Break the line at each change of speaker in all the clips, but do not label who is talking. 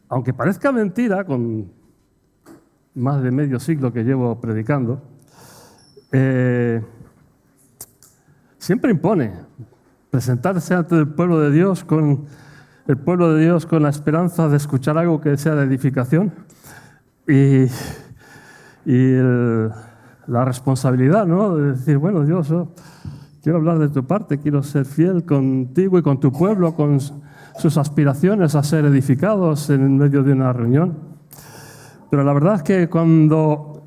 aunque parezca mentira, con más de medio siglo que llevo predicando, siempre impone presentarse ante el pueblo de Dios con la esperanza de escuchar algo que sea de edificación y la responsabilidad, ¿no?, de decir, bueno, Dios, quiero hablar de tu parte, quiero ser fiel contigo y con tu pueblo, con sus aspiraciones a ser edificados en medio de una reunión. Pero la verdad es que cuando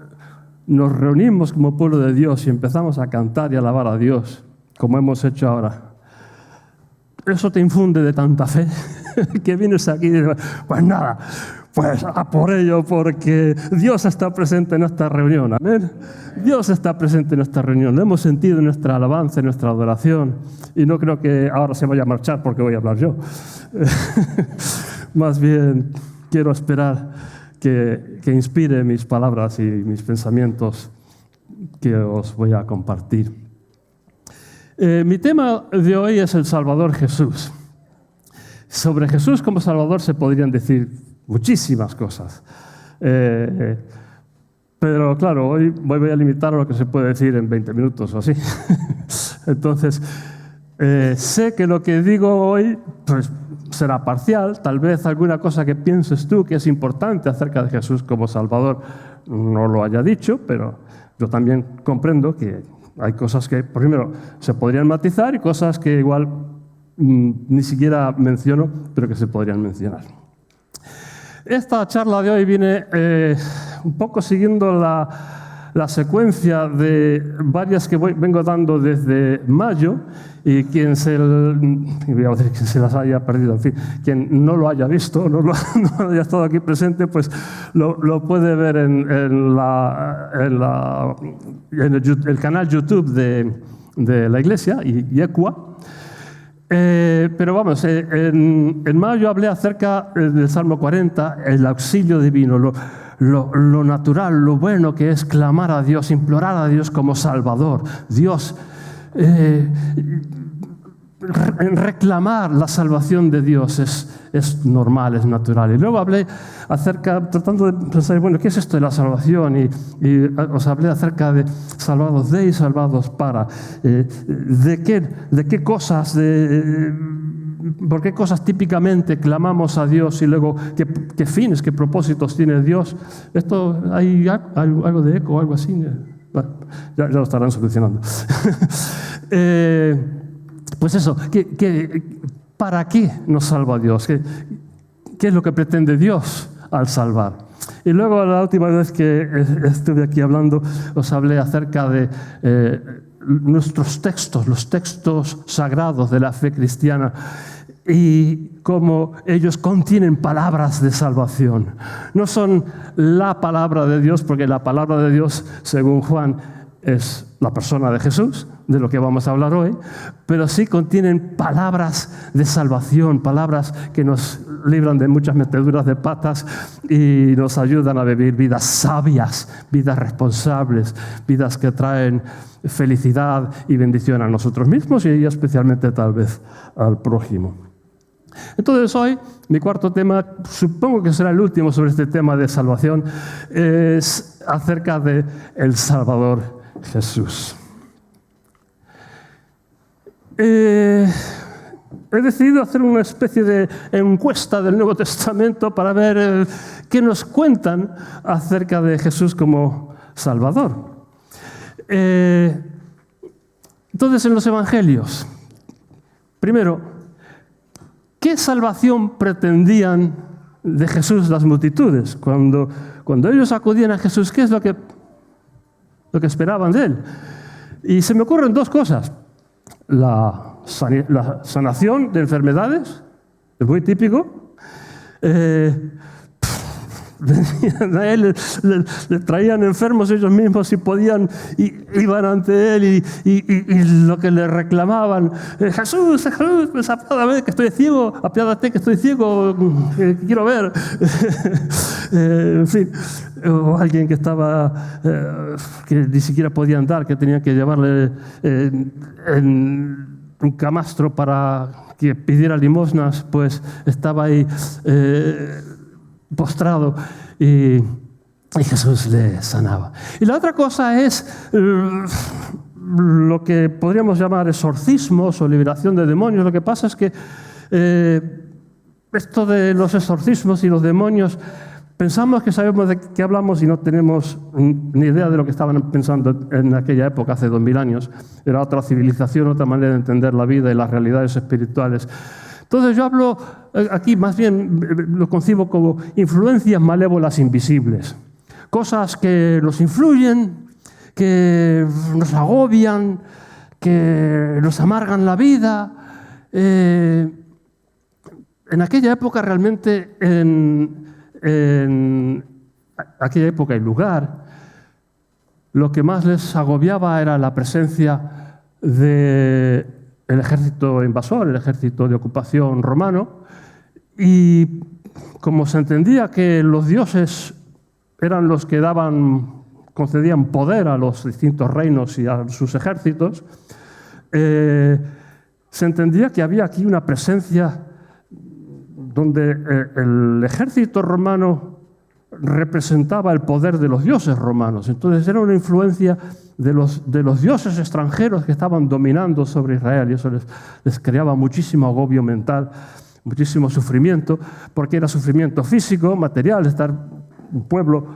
nos reunimos como pueblo de Dios y empezamos a cantar y alabar a Dios, como hemos hecho ahora, eso te infunde de tanta fe que vienes aquí y dices, pues nada, pues a por ello, porque Dios está presente en esta reunión. Amén. Dios está presente en esta reunión. Lo hemos sentido en nuestra alabanza, en nuestra adoración. Y no creo que ahora se vaya a marchar porque voy a hablar yo. Más bien quiero esperar que inspire mis palabras y mis pensamientos que os voy a compartir. Mi tema de hoy es el Salvador Jesús. Sobre Jesús como Salvador se podrían decir muchísimas cosas. Pero claro, hoy voy a limitar a lo que se puede decir en 20 minutos o así. Entonces, sé que lo que digo hoy pues, será parcial. Tal vez alguna cosa que pienses tú que es importante acerca de Jesús como Salvador no lo haya dicho, pero yo también comprendo que hay cosas que, primero, se podrían matizar y cosas que igual ni siquiera menciono, pero que se podrían mencionar. Esta charla de hoy viene un poco siguiendo la secuencia de varias que vengo dando desde mayo, y quien se las haya perdido, en fin, quien no lo haya visto, no haya estado aquí presente, pues lo puede ver en el canal YouTube de la Iglesia, YECUA. Pero vamos, en mayo hablé acerca del Salmo 40, el auxilio divino, lo natural, lo bueno que es clamar a Dios, implorar a Dios como Salvador. Dios, reclamar la salvación de Dios es normal, es natural. Y luego hablé acerca, tratando de pensar, bueno, ¿qué es esto de la salvación? Y os hablé acerca de salvados de y salvados para. ¿De qué cosas, por qué cosas típicamente clamamos a Dios y luego qué fines, qué propósitos tiene Dios? ¿Esto hay algo de eco o algo así? Bueno, ya lo estarán solucionando. Pues eso, ¿para qué nos salva Dios? ¿Qué es lo que pretende Dios al salvar? Y luego la última vez que estuve aquí hablando, os hablé acerca de nuestros textos, los textos sagrados de la fe cristiana, y cómo ellos contienen palabras de salvación. No son la palabra de Dios, porque la palabra de Dios, según Juan, es la persona de Jesús, de lo que vamos a hablar hoy, pero sí contienen palabras de salvación, palabras que nos libran de muchas meteduras de patas y nos ayudan a vivir vidas sabias, vidas responsables, vidas que traen felicidad y bendición a nosotros mismos y especialmente tal vez al prójimo. Entonces hoy, mi cuarto tema, supongo que será el último sobre este tema de salvación, es acerca de el Salvador Jesús. He decidido hacer una especie de encuesta del Nuevo Testamento para ver qué nos cuentan acerca de Jesús como Salvador. Entonces, en los Evangelios, primero, ¿qué salvación pretendían de Jesús las multitudes? Cuando ellos acudían a Jesús, ¿qué es lo que esperaban de Él? Y se me ocurren dos cosas. La sanación de enfermedades, es muy típico. Venían a Él, le traían enfermos ellos mismos si podían, iban ante Él y lo que le reclamaban, Jesús, pues apiádate que estoy ciego, apiádate que estoy ciego, que quiero ver. En fin, o alguien que estaba, que ni siquiera podía andar, que tenía que llevarle en un camastro para que pidiera limosnas, pues estaba ahí postrado y Jesús le sanaba. Y la otra cosa es lo que podríamos llamar exorcismos o liberación de demonios. Lo que pasa es que esto de los exorcismos y los demonios, pensamos que sabemos de qué hablamos y no tenemos ni idea de lo que estaban pensando en aquella época, hace 2000 años. Era otra civilización, otra manera de entender la vida y las realidades espirituales. Entonces yo hablo aquí, más bien lo concibo como influencias malévolas invisibles. Cosas que nos influyen, que nos agobian, que nos amargan la vida. En aquella época realmente, en aquella época y lugar, lo que más les agobiaba era la presencia del ejército invasor, el ejército de ocupación romano, y como se entendía que los dioses eran los que concedían poder a los distintos reinos y a sus ejércitos, se entendía que había aquí una presencia donde el ejército romano representaba el poder de los dioses romanos. Entonces era una influencia de los dioses extranjeros que estaban dominando sobre Israel, y eso les creaba muchísimo agobio mental, muchísimo sufrimiento, porque era sufrimiento físico, material, estar un pueblo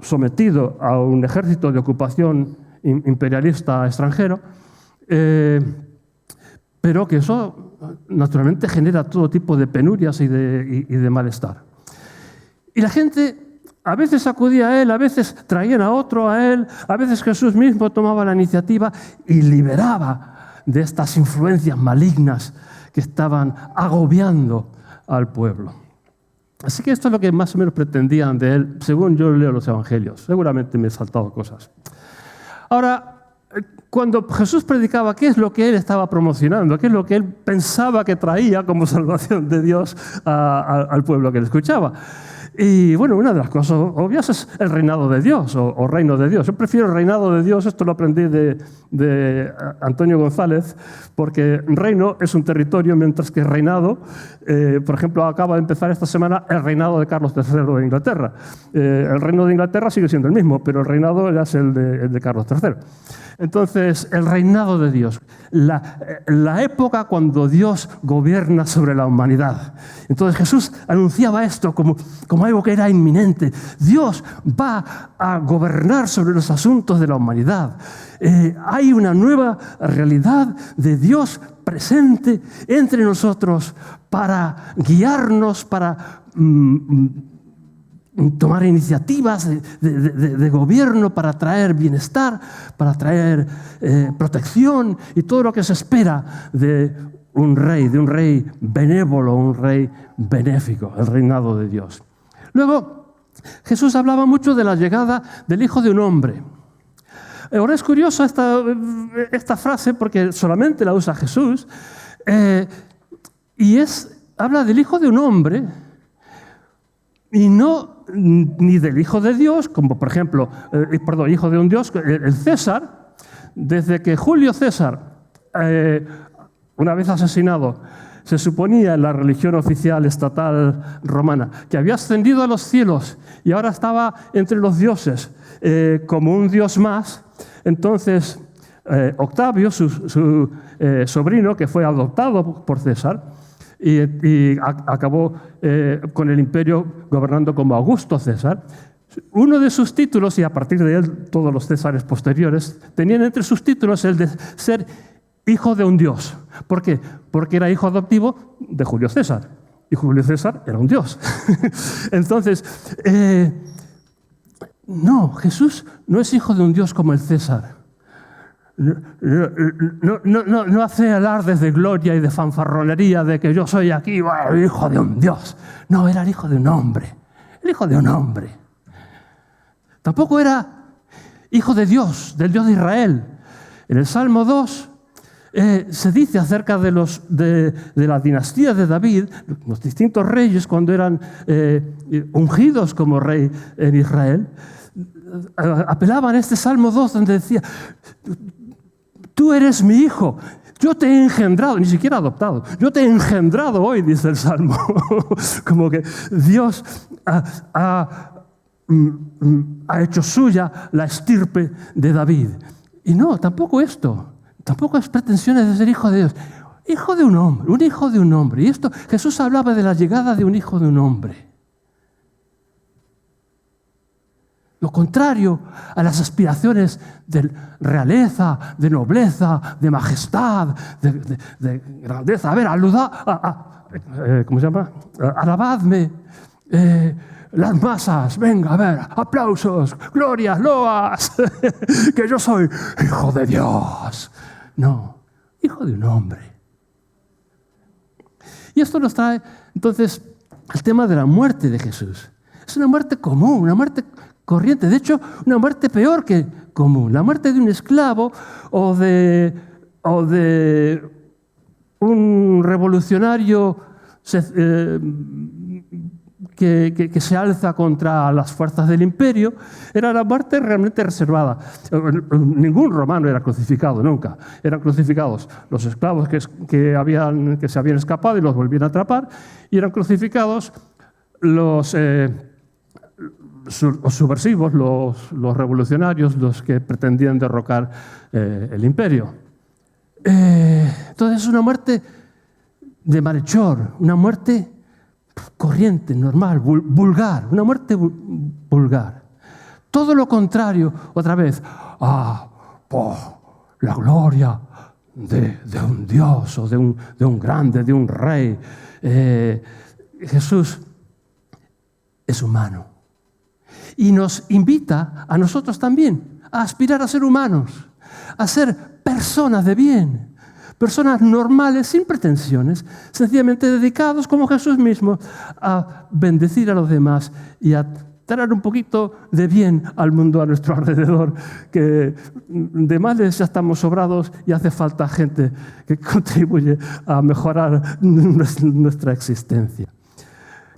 sometido a un ejército de ocupación imperialista extranjero, pero que eso naturalmente genera todo tipo de penurias y de malestar. Y la gente a veces acudía a él, a veces traían a otro a él, a veces Jesús mismo tomaba la iniciativa y liberaba de estas influencias malignas que estaban agobiando al pueblo. Así que esto es lo que más o menos pretendían de él, según yo leo los evangelios. Seguramente me he saltado cosas. Ahora, cuando Jesús predicaba, ¿qué es lo que él estaba promocionando? ¿Qué es lo que él pensaba que traía como salvación de Dios al pueblo que le escuchaba? Y bueno, una de las cosas obvias es el reinado de Dios o reino de Dios. Yo prefiero el reinado de Dios, esto lo aprendí de Antonio González, porque reino es un territorio, mientras que reinado, por ejemplo, acaba de empezar esta semana el reinado de Carlos III de Inglaterra. El reino de Inglaterra sigue siendo el mismo, pero el reinado ya es el de Carlos III. Entonces, el reinado de Dios, la época cuando Dios gobierna sobre la humanidad. Entonces Jesús anunciaba esto como algo que era inminente. Dios va a gobernar sobre los asuntos de la humanidad. Hay una nueva realidad de Dios presente entre nosotros para guiarnos, para tomar iniciativas de gobierno para traer bienestar, para traer protección y todo lo que se espera de un rey benévolo, un rey benéfico, el reinado de Dios. Luego, Jesús hablaba mucho de la llegada del Hijo de un Hombre. Ahora es curioso esta frase porque solamente la usa Jesús, y habla del Hijo de un Hombre y no ni del Hijo de Dios, como por ejemplo, Hijo de un Dios, el César. Desde que Julio César, una vez asesinado, se suponía en la religión oficial estatal romana que había ascendido a los cielos y ahora estaba entre los dioses como un dios más. Entonces Octavio, su sobrino, que fue adoptado por César, y acabó con el imperio gobernando como Augusto César. Uno de sus títulos, y a partir de él todos los césares posteriores, tenían entre sus títulos el de ser hijo de un dios. ¿Por qué? Porque era hijo adoptivo de Julio César. Y Julio César era un dios. Entonces, no, Jesús no es hijo de un dios como el César. No hace alardes de gloria y de fanfarronería de que yo soy aquí hijo de un dios. No, era el hijo de un hombre. El hijo de un hombre. Tampoco era hijo de Dios, del Dios de Israel. En el Salmo 2 se dice acerca de la dinastía de David, los distintos reyes cuando eran ungidos como rey en Israel, apelaban a este Salmo 2 donde decía: tú eres mi hijo, Yo te he engendrado, ni siquiera adoptado. Yo te he engendrado hoy, dice el Salmo. Como que Dios ha hecho suya la estirpe de David. Y no, tampoco esto. Tampoco es pretensiones de ser hijo de Dios. Hijo de un hombre, un hijo de un hombre. Y esto, Jesús hablaba de la llegada de un hijo de un hombre. Lo contrario a las aspiraciones de realeza, de nobleza, de majestad, de grandeza. A ver, ¿cómo se llama? Alabadme, las masas, venga, a ver, aplausos, glorias, loas, que yo soy hijo de Dios. No, hijo de un hombre. Y esto nos trae entonces al tema de la muerte de Jesús. Es una muerte común, una muerte corriente, de hecho, una muerte peor que común, la muerte de un esclavo o de un revolucionario que se alza contra las fuerzas del imperio. Era la muerte realmente reservada. Ningún romano era crucificado, nunca. Eran crucificados los esclavos que se habían escapado y los volvían a atrapar, y eran crucificados los subversivos, los revolucionarios, los que pretendían derrocar el imperio. Entonces es una muerte de malhechor, una muerte corriente, normal, vulgar, una muerte vulgar. Todo lo contrario, otra vez, la gloria de un Dios o de un grande, de un rey. Jesús es humano. Y nos invita a nosotros también a aspirar a ser humanos, a ser personas de bien, personas normales, sin pretensiones, sencillamente dedicados, como Jesús mismo, a bendecir a los demás y a traer un poquito de bien al mundo a nuestro alrededor, que de males ya estamos sobrados y hace falta gente que contribuye a mejorar nuestra existencia.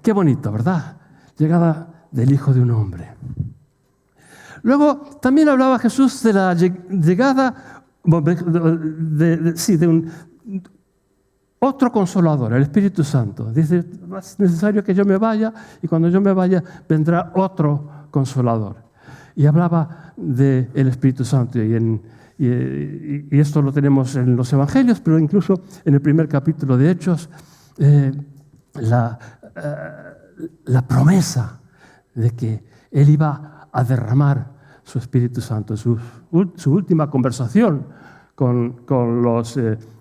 Qué bonito, ¿verdad? Llegada del Hijo de un hombre. Luego también hablaba Jesús de la llegada de un otro consolador, el Espíritu Santo. Dice, es necesario que yo me vaya, y cuando yo me vaya vendrá otro consolador. Y hablaba del Espíritu Santo, y esto lo tenemos en los Evangelios, pero incluso en el primer capítulo de Hechos, la promesa de que Él iba a derramar su Espíritu Santo. Su última conversación con los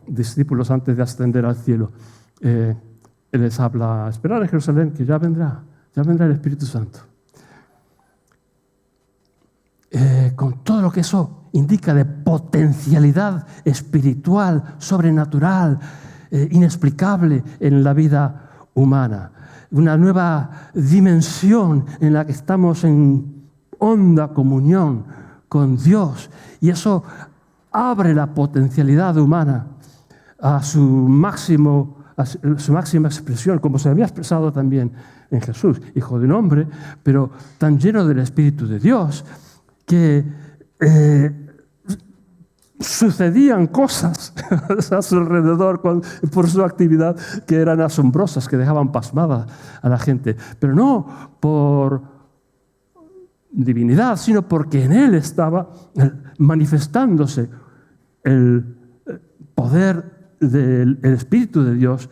discípulos antes de ascender al cielo. Él les habla, esperad en Jerusalén, que ya vendrá el Espíritu Santo. Con todo lo que eso indica de potencialidad espiritual, sobrenatural, inexplicable en la vida humana. Una nueva dimensión en la que estamos en honda comunión con Dios, y eso abre la potencialidad humana a su máxima expresión, como se había expresado también en Jesús, hijo de un hombre, pero tan lleno del Espíritu de Dios que sucedían cosas a su alrededor por su actividad que eran asombrosas, que dejaban pasmada a la gente. Pero no por divinidad, sino porque en Él estaba manifestándose el poder del Espíritu de Dios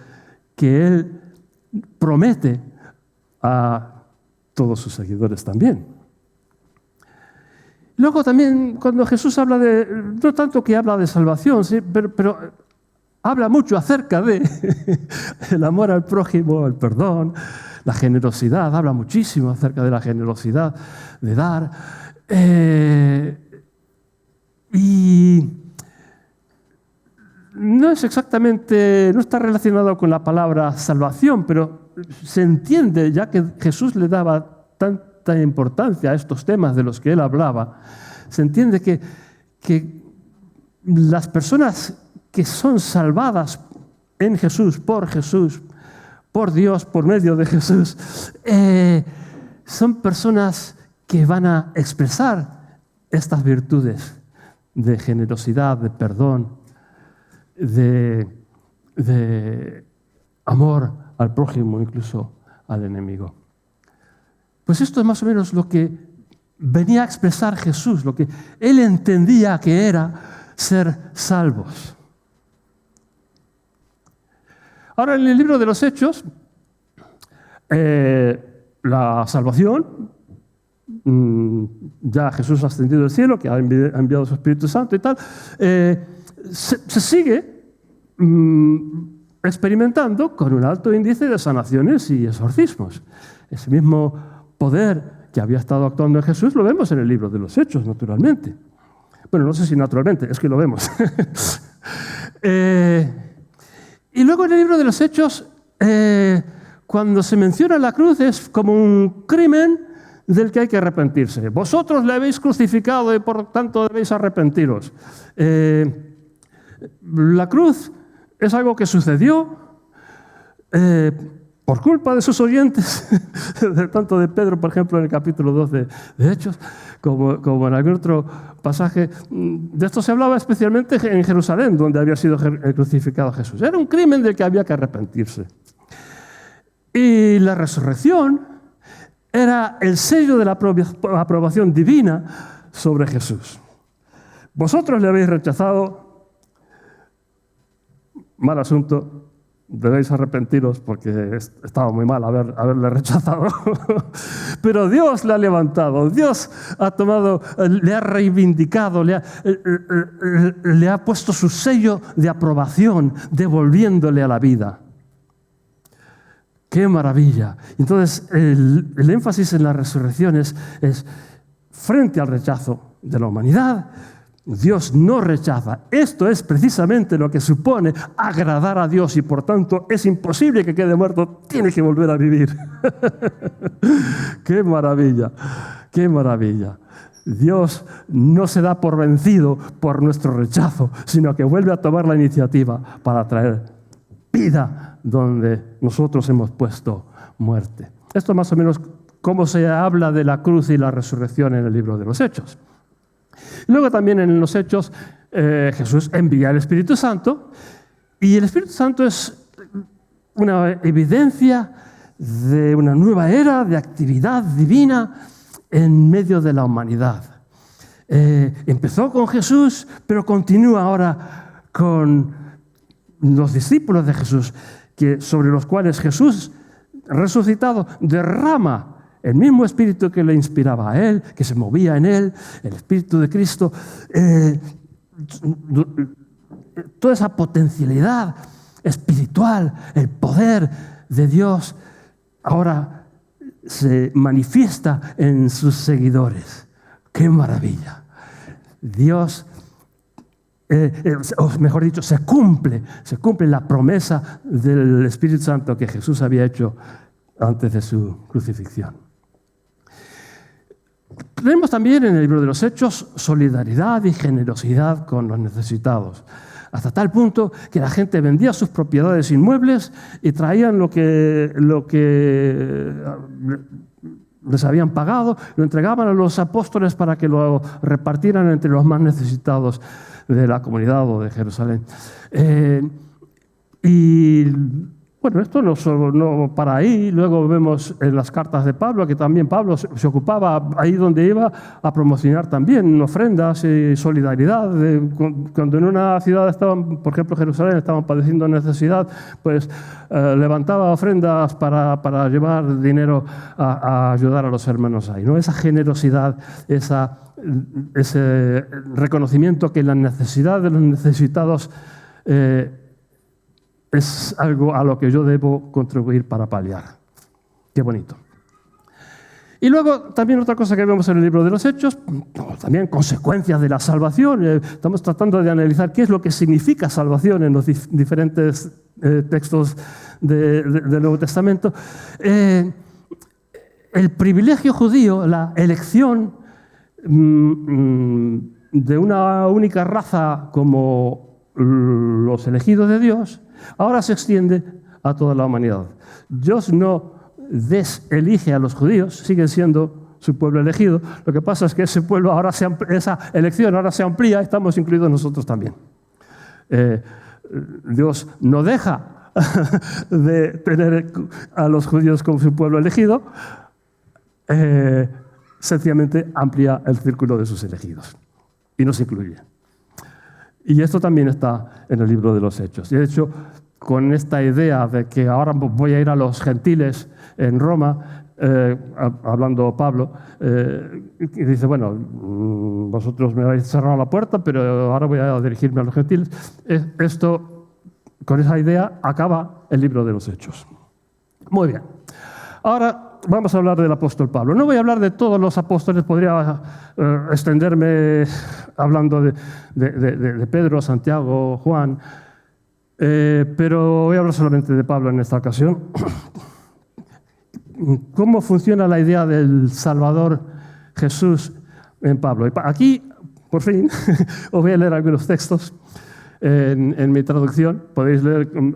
que Él promete a todos sus seguidores también. Luego también cuando Jesús habla no tanto que habla de salvación, ¿sí? pero habla mucho acerca de el amor al prójimo, el perdón, la generosidad, habla muchísimo acerca de la generosidad, de dar. Y no está relacionado con la palabra salvación, pero se entiende, ya que Jesús le daba tanta importancia a estos temas de los que él hablaba, se entiende que las personas que son salvadas en Jesús, por Dios, por medio de Jesús, son personas que van a expresar estas virtudes de generosidad, de perdón, de amor al prójimo, incluso al enemigo. Pues esto es más o menos lo que venía a expresar Jesús, lo que él entendía que era ser salvos. Ahora, en el libro de los Hechos, la salvación, ya Jesús ha ascendido al cielo, que ha enviado su Espíritu Santo y tal, se sigue experimentando con un alto índice de sanaciones y exorcismos. Ese mismo poder que había estado actuando en Jesús lo vemos en el libro de los Hechos, naturalmente. Bueno, no sé si naturalmente, es que lo vemos. Y luego en el libro de los Hechos, cuando se menciona la cruz, es como un crimen del que hay que arrepentirse. Vosotros le habéis crucificado y por tanto debéis arrepentiros. La cruz es algo que sucedió por culpa de sus oyentes, tanto de Pedro, por ejemplo, en el capítulo 2 de Hechos, como en algún otro pasaje. De esto se hablaba especialmente en Jerusalén, donde había sido crucificado Jesús. Era un crimen del que había que arrepentirse. Y la resurrección era el sello de la aprobación divina sobre Jesús. Vosotros le habéis rechazado, mal asunto, debéis arrepentiros porque estaba muy mal haberle rechazado. Pero Dios le ha levantado, Dios ha tomado, le ha reivindicado, le ha puesto su sello de aprobación, devolviéndole a la vida. ¡Qué maravilla! Entonces, el énfasis en la resurrección es frente al rechazo de la humanidad. Dios no rechaza. Esto es precisamente lo que supone agradar a Dios y por tanto es imposible que quede muerto, tiene que volver a vivir. ¡Qué maravilla! ¡Qué maravilla! Dios no se da por vencido por nuestro rechazo, sino que vuelve a tomar la iniciativa para traer vida donde nosotros hemos puesto muerte. Esto es más o menos cómo se habla de la cruz y la resurrección en el libro de los Hechos. Luego también en los Hechos Jesús envía el Espíritu Santo y el Espíritu Santo es una evidencia de una nueva era de actividad divina en medio de la humanidad. Empezó con Jesús, pero continúa ahora con los discípulos de Jesús, sobre los cuales Jesús resucitado derrama el mismo espíritu que le inspiraba a él, que se movía en él, el Espíritu de Cristo. Toda esa potencialidad espiritual, el poder de Dios, ahora se manifiesta en sus seguidores. ¡Qué maravilla! Dios, o mejor dicho, se cumple la promesa del Espíritu Santo que Jesús había hecho antes de su crucifixión. Tenemos también en el libro de los Hechos solidaridad y generosidad con los necesitados, hasta tal punto que la gente vendía sus propiedades inmuebles y traían lo que les habían pagado, lo entregaban a los apóstoles para que lo repartieran entre los más necesitados de la comunidad o de Jerusalén. Y bueno, esto no para ahí. Luego vemos en las cartas de Pablo que también Pablo se ocupaba ahí donde iba a promocionar también ofrendas y solidaridad. Cuando en una ciudad estaban, por ejemplo Jerusalén, estaban padeciendo necesidad, pues levantaba ofrendas para llevar dinero a ayudar a los hermanos ahí, ¿no? Esa generosidad, ese reconocimiento que la necesidad de los necesitados es algo a lo que yo debo contribuir para paliar. Qué bonito. Y luego también otra cosa que vemos en el libro de los Hechos, también consecuencias de la salvación. Estamos tratando de analizar qué es lo que significa salvación en los diferentes textos del Nuevo Testamento. El privilegio judío, la elección de una única raza como los elegidos de Dios, ahora se extiende a toda la humanidad. Dios no deselige a los judíos, siguen siendo su pueblo elegido. Lo que pasa es que ese pueblo ahora esa elección ahora se amplía, estamos incluidos nosotros también. Dios no deja de tener a los judíos como su pueblo elegido, sencillamente amplía el círculo de sus elegidos y nos incluye. Y esto también está en el libro de los Hechos. Y de hecho, con esta idea de que ahora voy a ir a los gentiles en Roma, hablando Pablo, y dice, bueno, vosotros me habéis cerrado la puerta, pero ahora voy a dirigirme a los gentiles. Con esa idea acaba el libro de los Hechos. Muy bien. Ahora vamos a hablar del apóstol Pablo. No voy a hablar de todos los apóstoles, podría extenderme hablando de Pedro, Santiago, Juan, pero voy a hablar solamente de Pablo en esta ocasión. ¿Cómo funciona la idea del Salvador Jesús en Pablo? Aquí, por fin, os voy a leer algunos textos en mi traducción. Podéis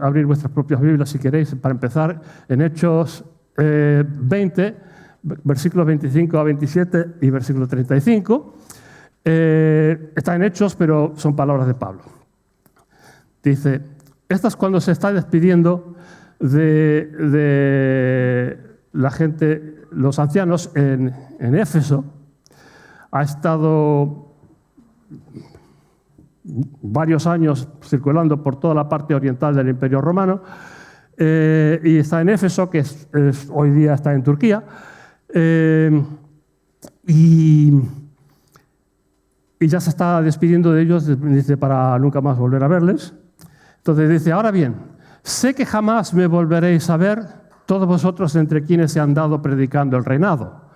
abrir vuestras propias Biblias si queréis. Para empezar, en Hechos 20, versículos 25 a 27 y versículo 35. Está en Hechos, pero son palabras de Pablo. Dice, esta es cuando se está despidiendo de la gente, los ancianos en Éfeso. Ha estado varios años circulando por toda la parte oriental del Imperio Romano, y está en Éfeso, que hoy día está en Turquía, y ya se está despidiendo de ellos, dice, para nunca más volver a verles. Entonces dice, ahora bien, sé que jamás me volveréis a ver, todos vosotros entre quienes se han dado predicando el reinado.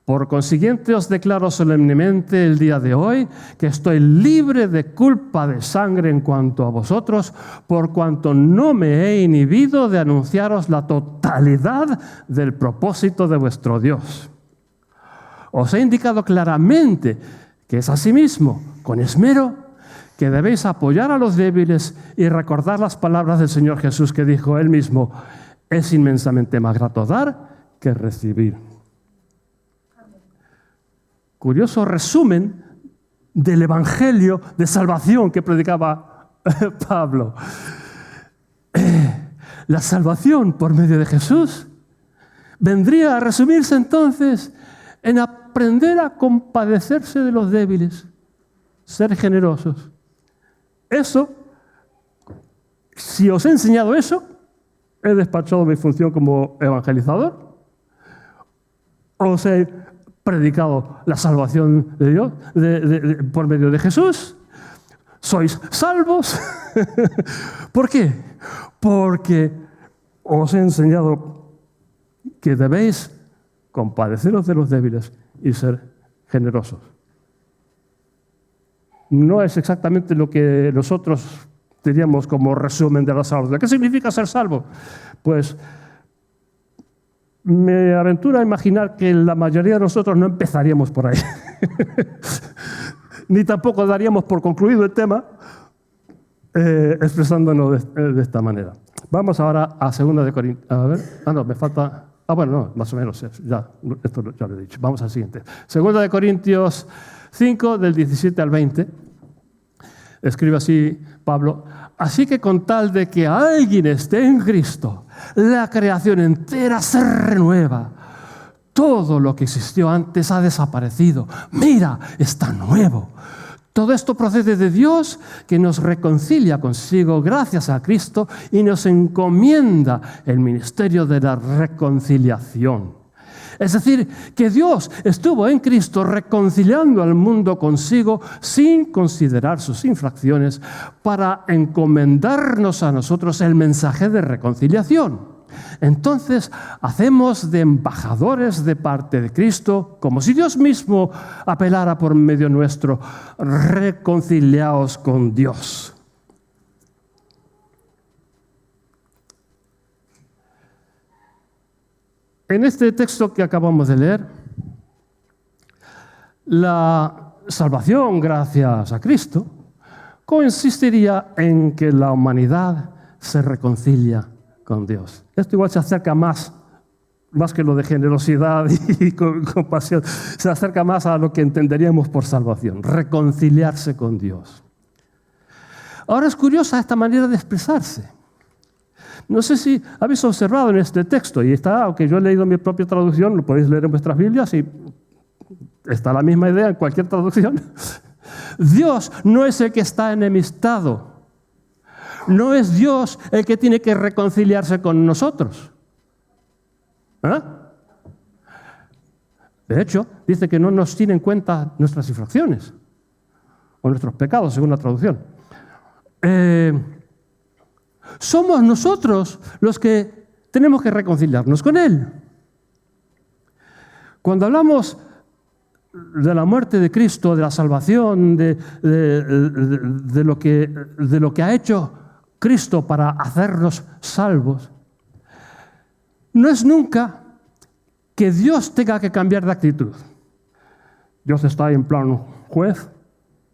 Por consiguiente, os declaro solemnemente el día de hoy que estoy libre de culpa de sangre en cuanto a vosotros, por cuanto no me he inhibido de anunciaros la totalidad del propósito de vuestro Dios. Os he indicado claramente que es asimismo, con esmero, que debéis apoyar a los débiles y recordar las palabras del Señor Jesús que dijo él mismo, es inmensamente más grato dar que recibir. Curioso resumen del evangelio de salvación que predicaba Pablo. La salvación por medio de Jesús vendría a resumirse entonces en aprender a compadecerse de los débiles, ser generosos. Eso, si os he enseñado eso, he despachado mi función como evangelizador, os he predicado la salvación de Dios por medio de Jesús, sois salvos. ¿Por qué? Porque os he enseñado que debéis compadeceros de los débiles y ser generosos. No es exactamente lo que nosotros diríamos como resumen de la salvación. ¿Qué significa ser salvo? Pues me aventuro a imaginar que la mayoría de nosotros no empezaríamos por ahí. Ni tampoco daríamos por concluido el tema expresándonos de esta manera. Vamos ahora a 2 de Corintios. A ver, no, me falta... bueno, no, más o menos, ya, esto ya lo he dicho. Vamos al siguiente. 2 de Corintios 5, del 17 al 20. Escribe así Pablo: así que con tal de que alguien esté en Cristo, la creación entera se renueva. Todo lo que existió antes ha desaparecido. Mira, está nuevo. Todo esto procede de Dios, que nos reconcilia consigo gracias a Cristo y nos encomienda el ministerio de la reconciliación. Es decir, que Dios estuvo en Cristo reconciliando al mundo consigo sin considerar sus infracciones para encomendarnos a nosotros el mensaje de reconciliación. Entonces, hacemos de embajadores de parte de Cristo, como si Dios mismo apelara por medio nuestro: reconciliaos con Dios. En este texto que acabamos de leer, la salvación gracias a Cristo consistiría en que la humanidad se reconcilia con Dios. Esto igual se acerca más que lo de generosidad y compasión, se acerca más a lo que entenderíamos por salvación: reconciliarse con Dios. Ahora es curiosa esta manera de expresarse. No sé si habéis observado en este texto, y está, aunque yo he leído mi propia traducción, lo podéis leer en vuestras Biblias y está la misma idea en cualquier traducción. Dios no es el que está enemistado. No es Dios el que tiene que reconciliarse con nosotros. ¿Eh? De hecho, dice que no nos tiene en cuenta nuestras infracciones o nuestros pecados, según la traducción. Somos nosotros los que tenemos que reconciliarnos con Él. Cuando hablamos de la muerte de Cristo, de la salvación, de lo que ha hecho Cristo para hacernos salvos, no es nunca que Dios tenga que cambiar de actitud. Dios está en plan juez,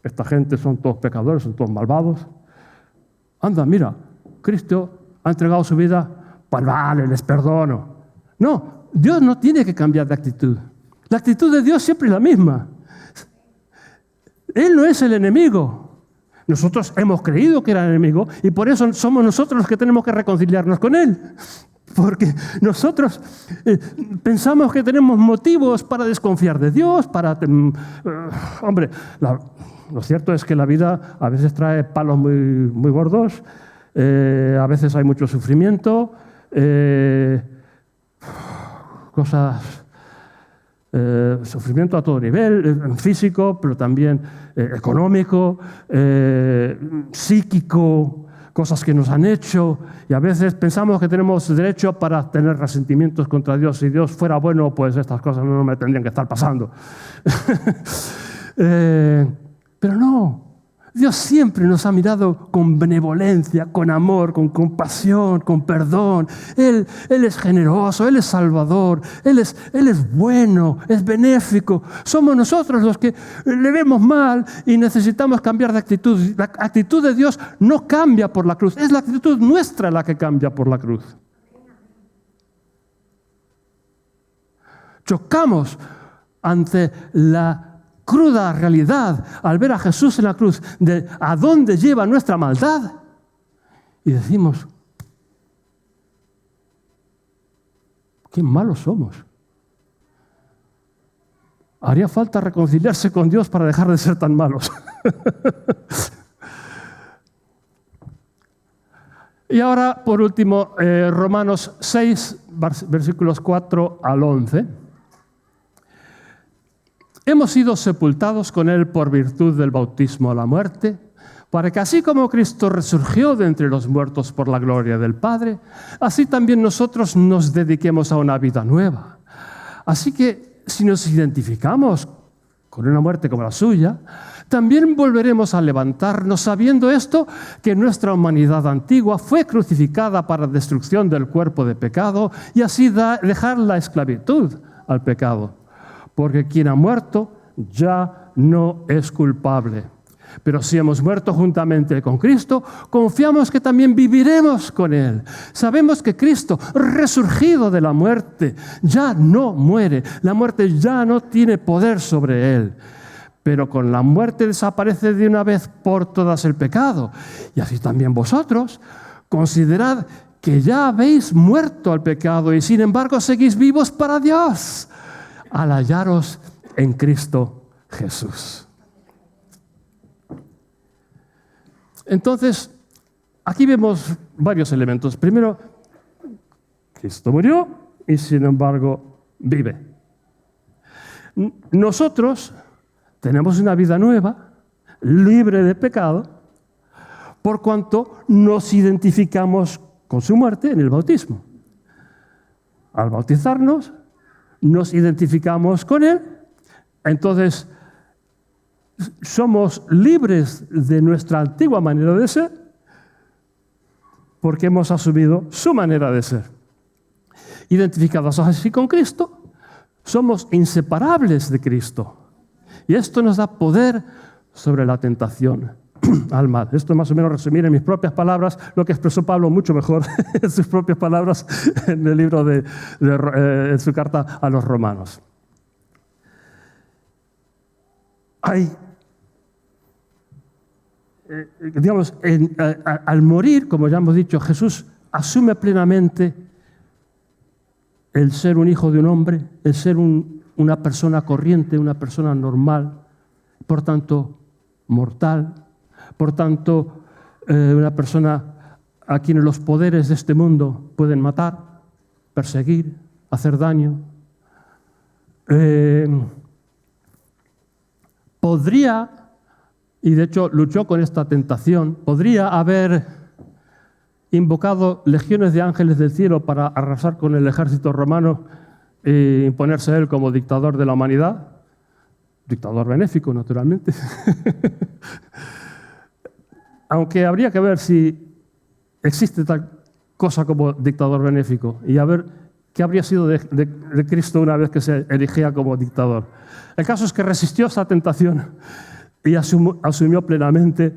esta gente son todos pecadores, son todos malvados. Anda, mira, Cristo ha entregado su vida, pues vale, les perdono. No, Dios no tiene que cambiar de actitud. La actitud de Dios siempre es la misma. Él no es el enemigo. Nosotros hemos creído que era el enemigo y por eso somos nosotros los que tenemos que reconciliarnos con Él. Porque nosotros pensamos que tenemos motivos para desconfiar de Dios, hombre, lo cierto es que la vida a veces trae palos muy, muy gordos, a veces hay mucho sufrimiento, sufrimiento a todo nivel, físico, pero también económico, psíquico, cosas que nos han hecho, y a veces pensamos que tenemos derecho para tener resentimientos contra Dios. Si Dios fuera bueno, pues estas cosas no me tendrían que estar pasando. Pero no, Dios siempre nos ha mirado con benevolencia, con amor, con compasión, con perdón. Él es generoso, Él es salvador, Él es bueno, es benéfico. Somos nosotros los que le vemos mal y necesitamos cambiar de actitud. La actitud de Dios no cambia por la cruz, es la actitud nuestra la que cambia por la cruz. Chocamos ante la cruda realidad al ver a Jesús en la cruz de a dónde lleva nuestra maldad y decimos, qué malos somos. Haría falta reconciliarse con Dios para dejar de ser tan malos. Y ahora, por último, Romanos 6, versículos 4 al 11. Hemos sido sepultados con Él por virtud del bautismo a la muerte, para que así como Cristo resurgió de entre los muertos por la gloria del Padre, así también nosotros nos dediquemos a una vida nueva. Así que si nos identificamos con una muerte como la suya, también volveremos a levantarnos sabiendo esto, que nuestra humanidad antigua fue crucificada para destrucción del cuerpo de pecado y así dejar la esclavitud al pecado. Porque quien ha muerto ya no es culpable. Pero si hemos muerto juntamente con Cristo, confiamos que también viviremos con Él. Sabemos que Cristo, resurgido de la muerte, ya no muere. La muerte ya no tiene poder sobre Él. Pero con la muerte desaparece de una vez por todas el pecado. Y así también vosotros, considerad que ya habéis muerto al pecado y sin embargo seguís vivos para Dios, al hallaros en Cristo Jesús. Entonces, aquí vemos varios elementos. Primero, Cristo murió y sin embargo vive. Nosotros tenemos una vida nueva, libre de pecado, por cuanto nos identificamos con su muerte en el bautismo. Al bautizarnos, nos identificamos con Él, entonces somos libres de nuestra antigua manera de ser porque hemos asumido su manera de ser. Identificados así con Cristo, somos inseparables de Cristo y esto nos da poder sobre la tentación al mal. Esto es más o menos resumir en mis propias palabras lo que expresó Pablo mucho mejor en sus propias palabras en el libro en su carta a los romanos. digamos, al morir, como ya hemos dicho, Jesús asume plenamente el ser un hijo de un hombre, el ser una persona corriente, una persona normal, por tanto, mortal, por tanto, una persona a quienes los poderes de este mundo pueden matar, perseguir, hacer daño. Podría, y de hecho luchó con esta tentación, podría haber invocado legiones de ángeles del cielo para arrasar con el ejército romano e imponerse él como dictador de la humanidad. Dictador benéfico, naturalmente. Aunque habría que ver si existe tal cosa como dictador benéfico y a ver qué habría sido de Cristo una vez que se erigía como dictador. El caso es que resistió esa tentación y asumió plenamente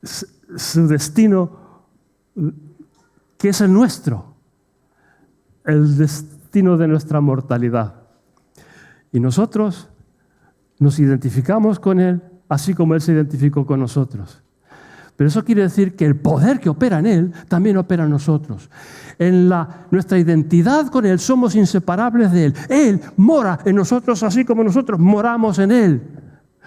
su destino, que es el nuestro, el destino de nuestra mortalidad. Y nosotros nos identificamos con Él, así como Él se identificó con nosotros. Pero eso quiere decir que el poder que opera en Él también opera en nosotros. En nuestra identidad con Él somos inseparables de Él. Él mora en nosotros así como nosotros moramos en Él.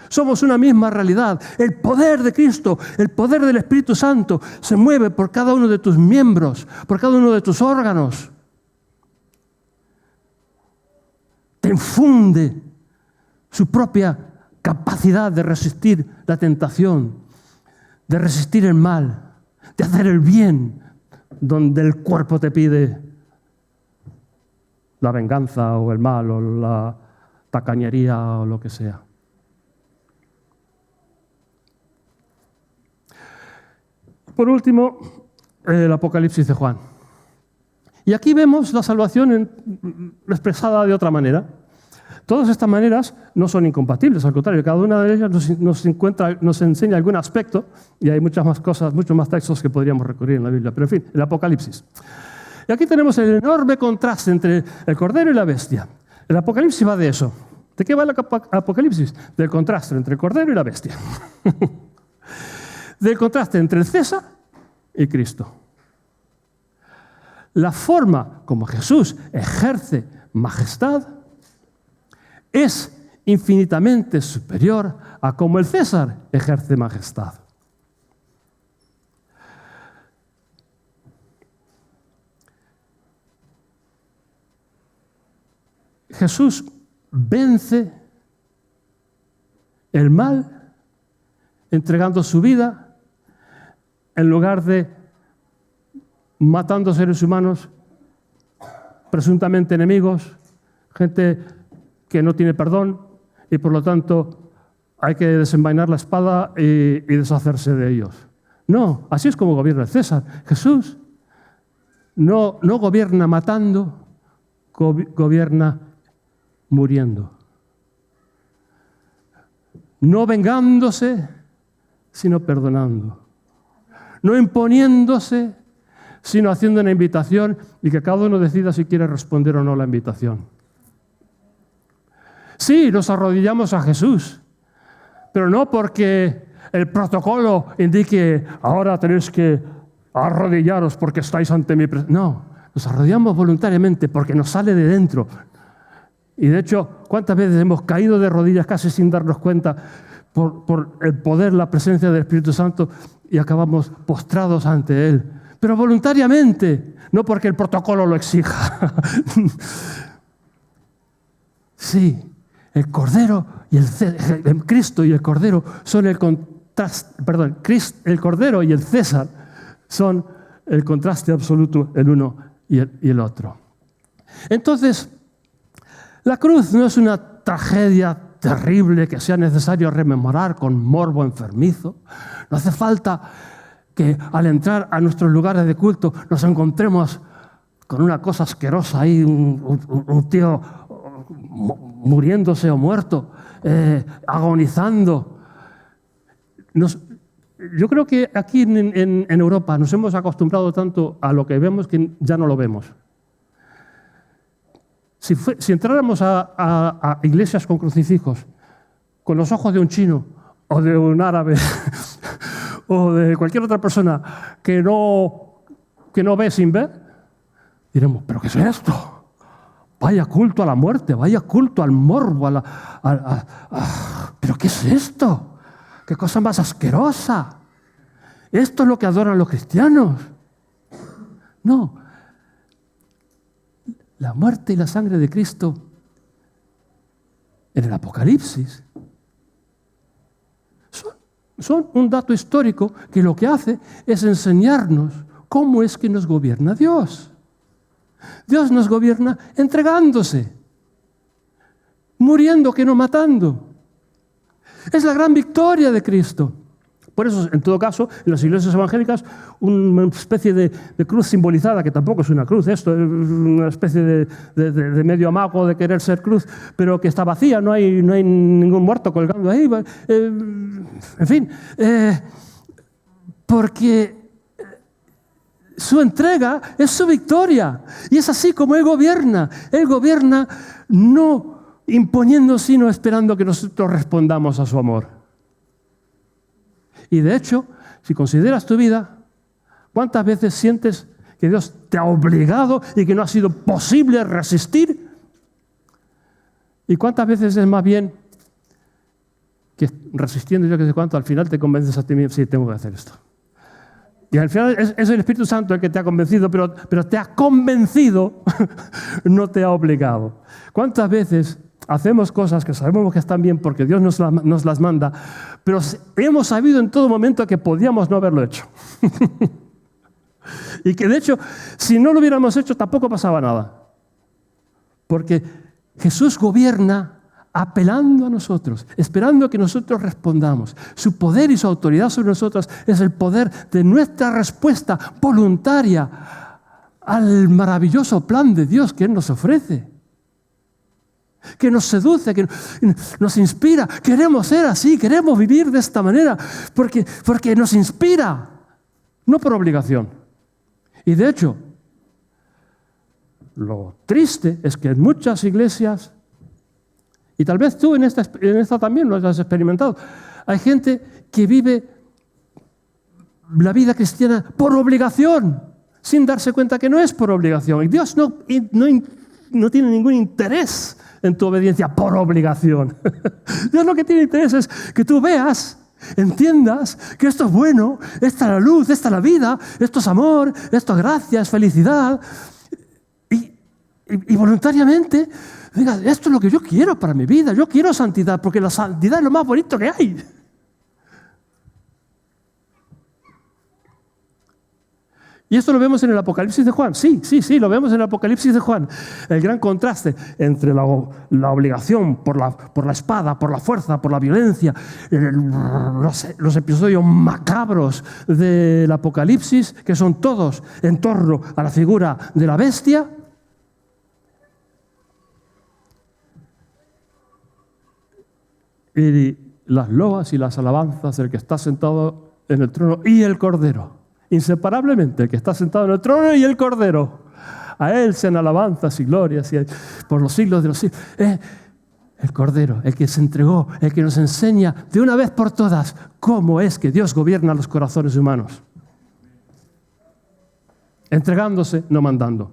Somos una misma realidad. El poder de Cristo, el poder del Espíritu Santo se mueve por cada uno de tus miembros, por cada uno de tus órganos. Te infunde su propia capacidad de resistir la tentación, de resistir el mal, de hacer el bien, donde el cuerpo te pide la venganza o el mal o la tacañería o lo que sea. Por último, el Apocalipsis de Juan. Y aquí vemos la salvación expresada de otra manera. Todas estas maneras no son incompatibles, al contrario, cada una de ellas nos enseña algún aspecto, y hay muchas más cosas, muchos más textos que podríamos recurrir en la Biblia, pero en fin, el Apocalipsis. Y aquí tenemos el enorme contraste entre el Cordero y la Bestia. El Apocalipsis va de eso. ¿De qué va el Apocalipsis? Del contraste entre el Cordero y la Bestia. Del contraste entre el César y Cristo. La forma como Jesús ejerce majestad es infinitamente superior a cómo el César ejerce majestad. Jesús vence el mal entregando su vida en lugar de matando seres humanos presuntamente enemigos, gente que no tiene perdón y por lo tanto hay que desenvainar la espada y deshacerse de ellos. No, así es como gobierna el César. Jesús no gobierna matando, gobierna muriendo. No vengándose, sino perdonando. No imponiéndose, sino haciendo una invitación y que cada uno decida si quiere responder o no a la invitación. Sí, nos arrodillamos a Jesús, pero no porque el protocolo indique ahora tenéis que arrodillaros porque estáis ante mi presencia. No, nos arrodillamos voluntariamente porque nos sale de dentro. Y de hecho, ¿cuántas veces hemos caído de rodillas casi sin darnos cuenta por el poder, la presencia del Espíritu Santo y acabamos postrados ante Él? Pero voluntariamente, no porque el protocolo lo exija. Sí, el Cordero y el Cristo y el Cordero son el contraste, perdón, el Cordero y el César son el contraste absoluto el uno y el otro. Entonces, la cruz no es una tragedia terrible que sea necesario rememorar con morbo enfermizo. No hace falta que al entrar a nuestros lugares de culto nos encontremos con una cosa asquerosa ahí, un tío muriéndose o muerto, agonizando. Yo creo que aquí en Europa nos hemos acostumbrado tanto a lo que vemos que ya no lo vemos. Si entráramos a iglesias con crucifijos, con los ojos de un chino o de un árabe o de cualquier otra persona que no ve sin ver, diremos, ¿pero qué es esto? Vaya culto a la muerte, vaya culto al morbo, ¿pero qué es esto? ¿Qué cosa más asquerosa? ¿Esto es lo que adoran los cristianos? No. La muerte y la sangre de Cristo en el Apocalipsis son un dato histórico que lo que hace es enseñarnos cómo es que nos gobierna Dios. Dios nos gobierna entregándose, muriendo que no matando. Es la gran victoria de Cristo. Por eso, en todo caso, en las iglesias evangélicas, una especie de cruz simbolizada, que tampoco es una cruz, esto es una especie de medio amago de querer ser cruz, pero que está vacía, no hay ningún muerto colgando ahí. En fin, porque su entrega es su victoria. Y es así como Él gobierna. Él gobierna no imponiendo, sino esperando que nosotros respondamos a su amor. Y de hecho, si consideras tu vida, ¿cuántas veces sientes que Dios te ha obligado y que no ha sido posible resistir? ¿Y cuántas veces es más bien que resistiendo yo que sé cuánto, al final te convences a ti mismo, sí, tengo que hacer esto? Y al final es el Espíritu Santo el que te ha convencido, pero te ha convencido, no te ha obligado. ¿Cuántas veces hacemos cosas que sabemos que están bien porque Dios nos las manda, pero hemos sabido en todo momento que podíamos no haberlo hecho? Y que de hecho, si no lo hubiéramos hecho, tampoco pasaba nada. Porque Jesús gobierna apelando a nosotros, esperando que nosotros respondamos. Su poder y su autoridad sobre nosotros es el poder de nuestra respuesta voluntaria al maravilloso plan de Dios que Él nos ofrece, que nos seduce, que nos inspira. Queremos ser así, queremos vivir de esta manera, porque nos inspira, no por obligación. Y de hecho, lo triste es que en muchas iglesias, y tal vez tú en esta también lo has experimentado, hay gente que vive la vida cristiana por obligación, sin darse cuenta que no es por obligación. Y Dios no tiene ningún interés en tu obediencia por obligación. Dios lo que tiene interés es que tú veas, entiendas que esto es bueno, esta es la luz, esta es la vida, esto es amor, esto es gracia, es felicidad. Y voluntariamente diga, esto es lo que yo quiero para mi vida, yo quiero santidad, porque la santidad es lo más bonito que hay. Y esto lo vemos en el Apocalipsis de Juan. Sí, lo vemos en el Apocalipsis de Juan. El gran contraste entre la obligación por la espada, por la fuerza, por la violencia, los episodios macabros del Apocalipsis, que son todos en torno a la figura de la bestia, y las loas y las alabanzas del que está sentado en el trono y el Cordero. Inseparablemente, el que está sentado en el trono y el Cordero. A Él sean alabanzas y glorias por los siglos de los siglos. El Cordero, el que se entregó, el que nos enseña de una vez por todas cómo es que Dios gobierna los corazones humanos. Entregándose, no mandando.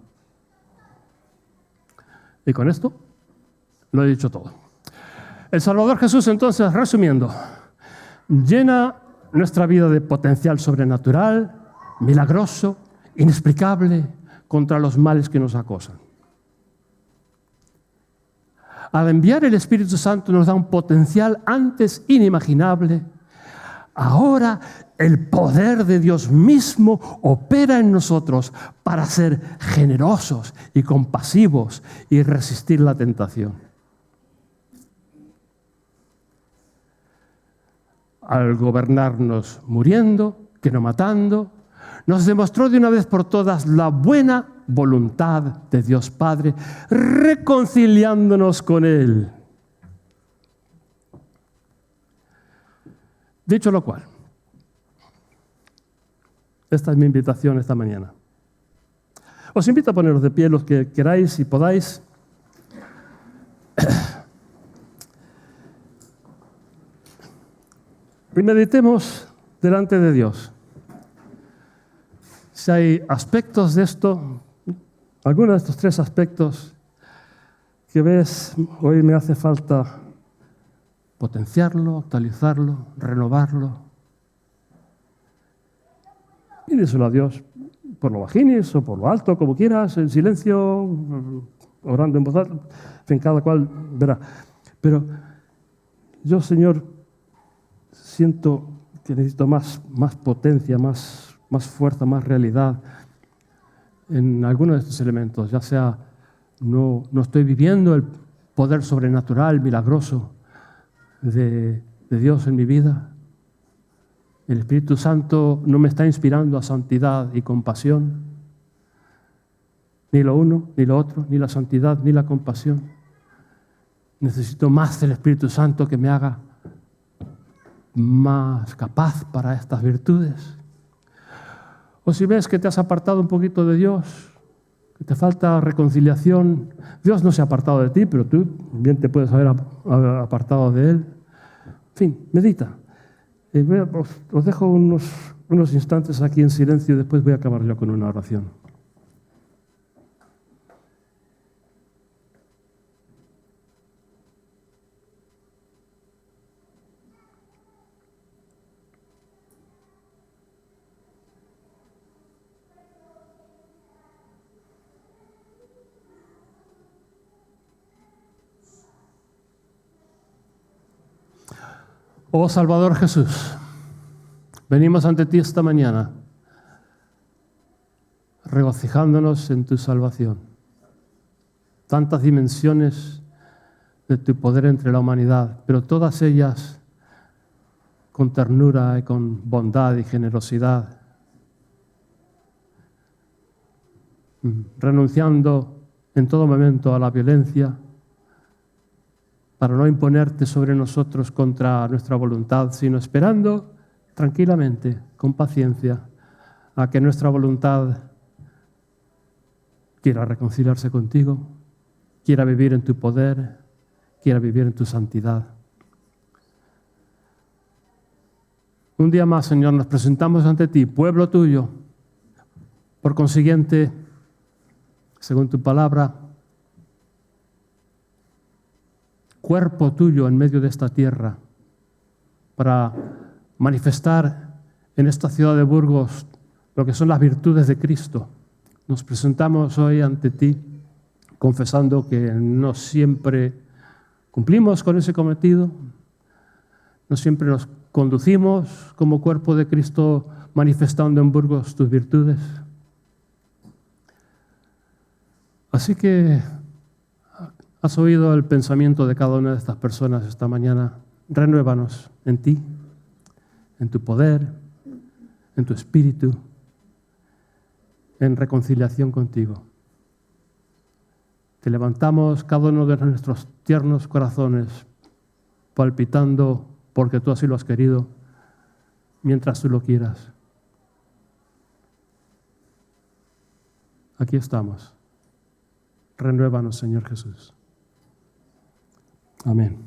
Y con esto lo he dicho todo. El Salvador Jesús, entonces, resumiendo, llena nuestra vida de potencial sobrenatural, milagroso, inexplicable, contra los males que nos acosan. Al enviar el Espíritu Santo nos da un potencial antes inimaginable. Ahora el poder de Dios mismo opera en nosotros para ser generosos y compasivos y resistir la tentación. Al gobernarnos muriendo, que no matando, nos demostró de una vez por todas la buena voluntad de Dios Padre, reconciliándonos con Él. Dicho lo cual, esta es mi invitación esta mañana. Os invito a poneros de pie los que queráis y podáis. Y meditemos delante de Dios. Si hay aspectos de esto, algunos de estos 3 aspectos que ves, hoy me hace falta potenciarlo, actualizarlo, renovarlo. Pídeselo a Dios por lo bajines o por lo alto, como quieras, en silencio, orando en voz alta, en fin, cada cual verá. Pero yo, Señor, siento que necesito más potencia, más fuerza, más realidad en algunos de estos elementos, ya sea no estoy viviendo el poder sobrenatural, milagroso de Dios en mi vida. El Espíritu Santo no me está inspirando a santidad y compasión. Ni lo uno, ni lo otro, ni la santidad, ni la compasión. Necesito más del Espíritu Santo que me haga más capaz para estas virtudes. O si ves que te has apartado un poquito de Dios, que te falta reconciliación, Dios no se ha apartado de ti, pero tú bien te puedes haber apartado de Él. En fin, medita. Os dejo unos instantes aquí en silencio y después voy a acabar yo con una oración. Oh Salvador Jesús, venimos ante ti esta mañana regocijándonos en tu salvación. Tantas dimensiones de tu poder entre la humanidad, pero todas ellas con ternura y con bondad y generosidad, renunciando en todo momento a la violencia, para no imponerte sobre nosotros contra nuestra voluntad, sino esperando tranquilamente, con paciencia, a que nuestra voluntad quiera reconciliarse contigo, quiera vivir en tu poder, quiera vivir en tu santidad. Un día más, Señor, nos presentamos ante ti, pueblo tuyo. Por consiguiente, según tu palabra, cuerpo tuyo en medio de esta tierra, para manifestar en esta ciudad de Burgos lo que son las virtudes de Cristo. Nos presentamos hoy ante ti confesando que no siempre cumplimos con ese cometido, no siempre nos conducimos como cuerpo de Cristo manifestando en Burgos tus virtudes. Así que has oído el pensamiento de cada una de estas personas esta mañana. Renuévanos en ti, en tu poder, en tu espíritu, en reconciliación contigo. Te levantamos cada uno de nuestros tiernos corazones, palpitando porque tú así lo has querido, mientras tú lo quieras. Aquí estamos. Renuévanos, Señor Jesús. Amén.